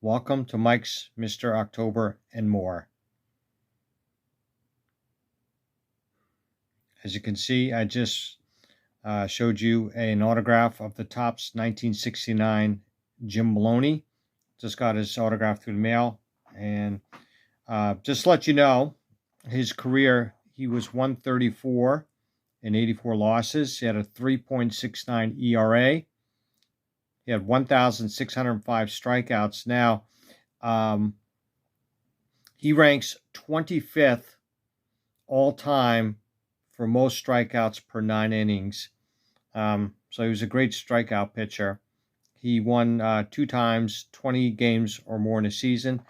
Welcome to Mike's Mr. October and more. As you can see, I just showed you an autograph of the Topps 1969 Jim Maloney. Just got his autograph through the mail. And just to let you know, his career, he was 134 and 84 losses. He had a 3.69 ERA. He had 1,605 strikeouts. Now, he ranks 25th all time for most strikeouts per 9 innings. So he was a great strikeout pitcher. He won 2 times, 20 games or more in a season.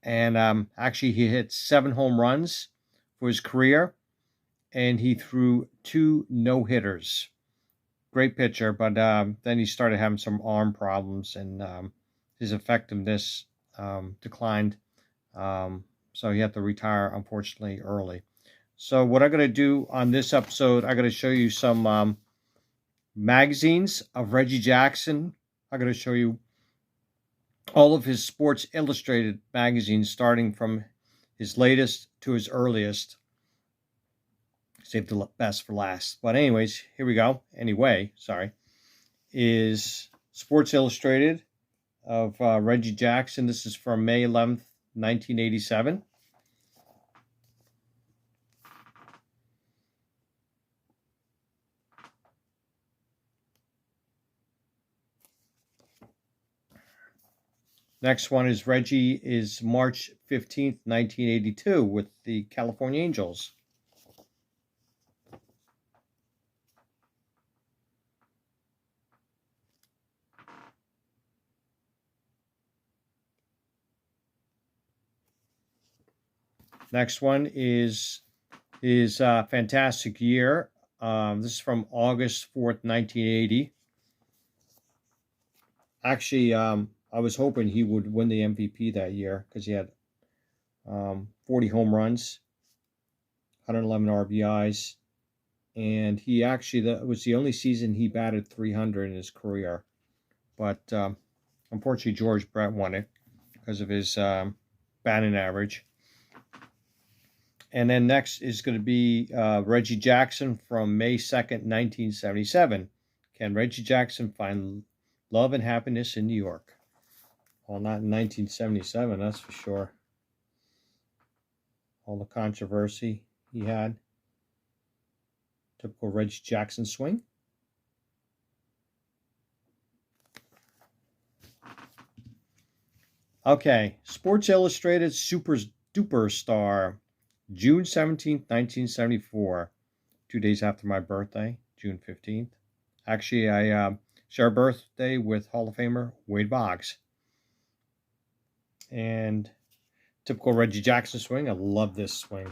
And actually, he hit 7 home runs for his career. And he threw 2 no-hitters. Great pitcher, but then he started having some arm problems, and his effectiveness declined. So he had to retire, unfortunately, early. So what I'm going to do on this episode, I'm going to show you some magazines of Reggie Jackson. I'm going to show you all of his Sports Illustrated magazines, starting from his latest to his earliest. Save the best for last. But anyways, here we go. Is Sports Illustrated of Reggie Jackson. This is from May 11th, 1987. Next one is Reggie is March 15th, 1982 with the California Angels. Next one is his fantastic year. This is from August 4th, 1980. Actually, I was hoping he would win the MVP that year because he had 40 home runs, 111 RBIs, and that was the only season he batted 300 in his career. But unfortunately, George Brett won it because of his batting average. And then next is going to be Reggie Jackson from May 2nd, 1977. Can Reggie Jackson find love and happiness in New York? Well, not in 1977, that's for sure. All the controversy he had. Typical Reggie Jackson swing. Okay, Sports Illustrated Super Duper Star, June 17th, 1974. 2 days after my birthday, June 15th. Actually, I share a birthday with Hall of Famer Wade Boggs. And typical Reggie Jackson swing. I love this swing.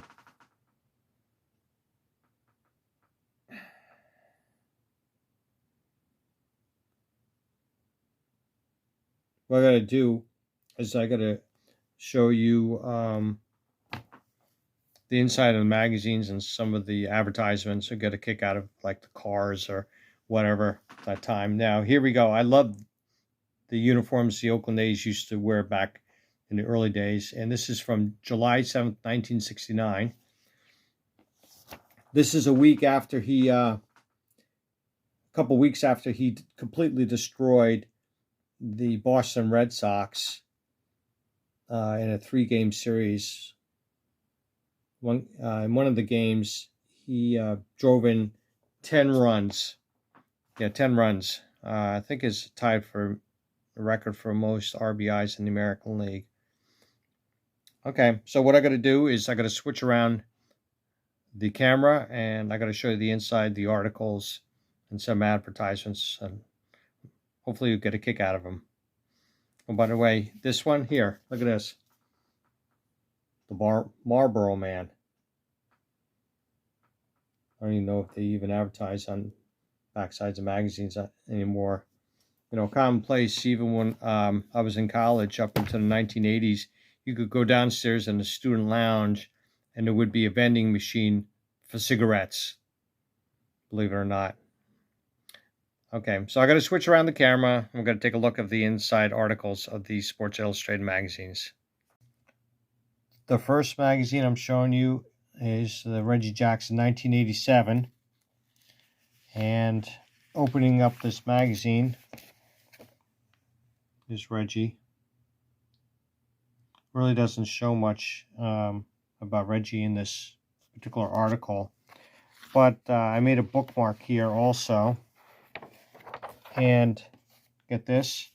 What I got to do is I got to show you the inside of the magazines and some of the advertisements. I get a kick out of like the cars or whatever at that time. Now, here we go. I love the uniforms the Oakland A's used to wear back in the early days. And this is from July 7th, 1969. This is a couple weeks after he completely destroyed the Boston Red Sox in a 3-game series. In one of the games, he drove in 10 runs. Yeah, 10 runs. I think is tied for the record for most RBIs in the American League. Okay, so what I got to do is I got to switch around the camera, and I got to show you the inside, the articles, and some advertisements, and hopefully you'll get a kick out of them. Oh, by the way, this one here, look at this. The Marlboro Man. I don't even know if they even advertise on backsides of magazines anymore. You know, commonplace, even when I was in college up into the 1980s, you could go downstairs in the student lounge and there would be a vending machine for cigarettes, believe it or not. Okay, so I got to switch around the camera. I'm going to take a look at the inside articles of these Sports Illustrated magazines. The first magazine I'm showing you is the Reggie Jackson 1987. And opening up this magazine is Reggie. Really doesn't show much about Reggie in this particular article. But I made a bookmark here also. And get this,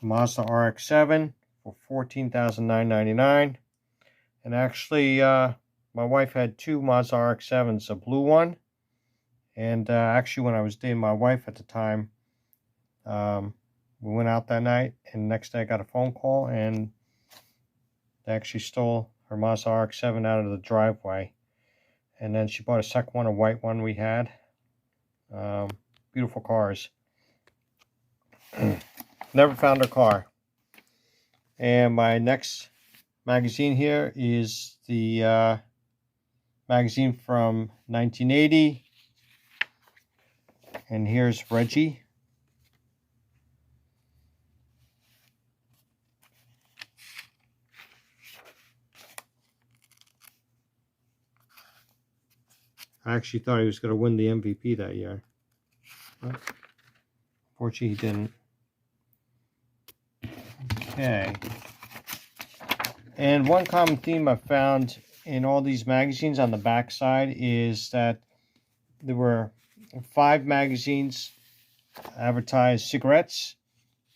Mazda RX-7 for $14,999. And actually, my wife had two Mazda RX-7s, a blue one. And actually, when I was dating my wife at the time, we went out that night. And the next day I got a phone call, and they actually stole her Mazda RX-7 out of the driveway. And then she bought a second one, a white one we had. Beautiful cars. Never found her car. And my next magazine here is the magazine from 1980. And here's Reggie. I actually thought he was going to win the MVP that year. But unfortunately, he didn't. Okay. And one common theme I found in all these magazines on the back side is that there were 5 magazines advertised cigarettes,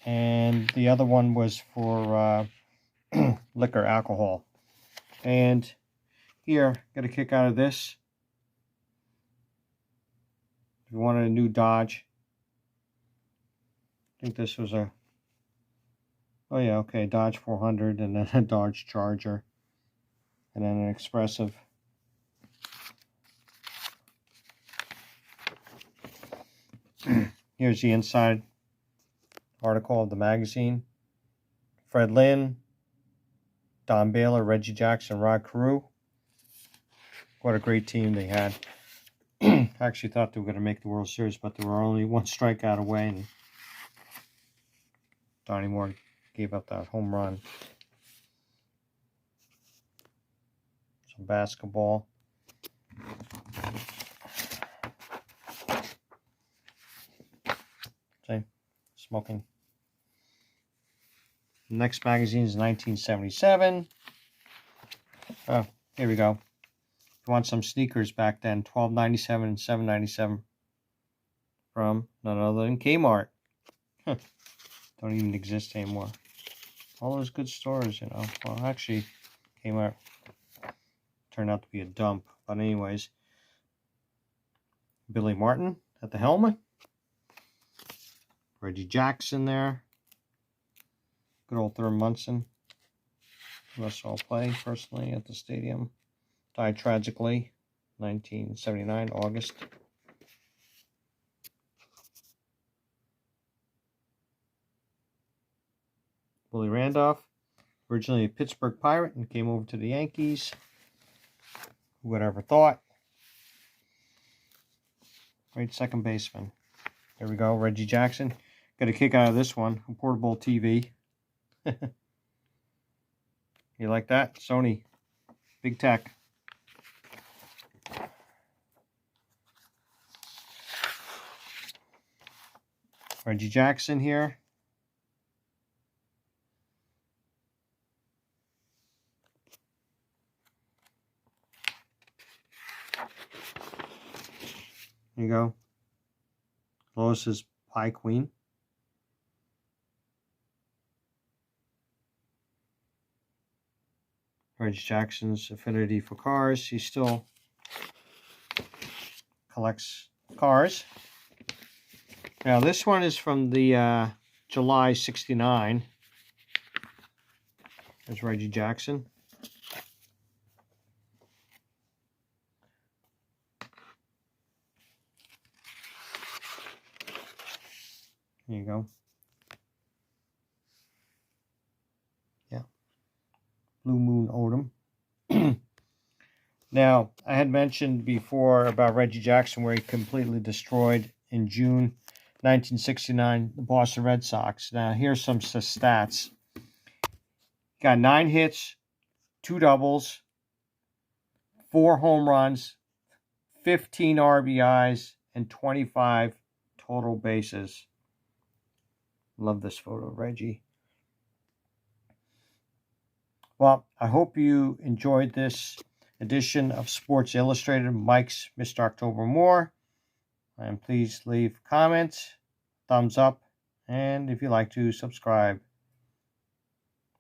and the other one was for liquor, alcohol. And here, got a kick out of this. If you wanted a new Dodge, I think this was a, oh yeah, okay, Dodge 400, and then a Dodge Charger, and then an Expressive. Here's the inside article of the magazine. Fred Lynn, Don Baylor, Reggie Jackson, Rod Carew. What a great team they had. I actually thought they were going to make the World Series, but they were only one strikeout away, and Donnie Moore gave up that home run. Some basketball. See, smoking. The next magazine is 1977. Oh, here we go. If you want some sneakers back then, $12.97 and $7.97 from none other than Kmart. Don't even exist anymore. All those good stores, you know. Well, actually, Kmart turned out to be a dump. But anyways, Billy Martin at the helmet. Reggie Jackson there. Good old Thurman Munson. Who I saw play personally at the stadium. Died tragically, 1979, August. Willie Randolph, originally a Pittsburgh Pirate and came over to the Yankees. Who would ever thought? Great second baseman. There we go, Reggie Jackson. Got a kick out of this one, a portable TV. You like that? Sony, big tech. Reggie Jackson here. There you go. Lois's Pie Queen. Reggie Jackson's affinity for cars. He still collects cars. Now this one is from the July '69. There's Reggie Jackson. There you go. Yeah. Blue Moon Odom. Now, I had mentioned before about Reggie Jackson where he completely destroyed in June 1969, the Boston Red Sox. Now, here's some stats. Got 9 hits, 2 doubles, 4 home runs, 15 RBIs, and 25 total bases. Love this photo, Reggie. Well, I hope you enjoyed this edition of Sports Illustrated, Mike's Mr. October Moore. And please leave comments, thumbs up, and if you like to, subscribe.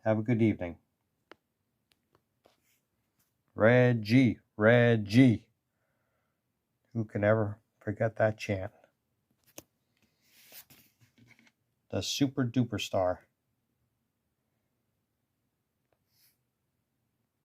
Have a good evening. Reggie, Reggie. Who can ever forget that chant? The super duper star.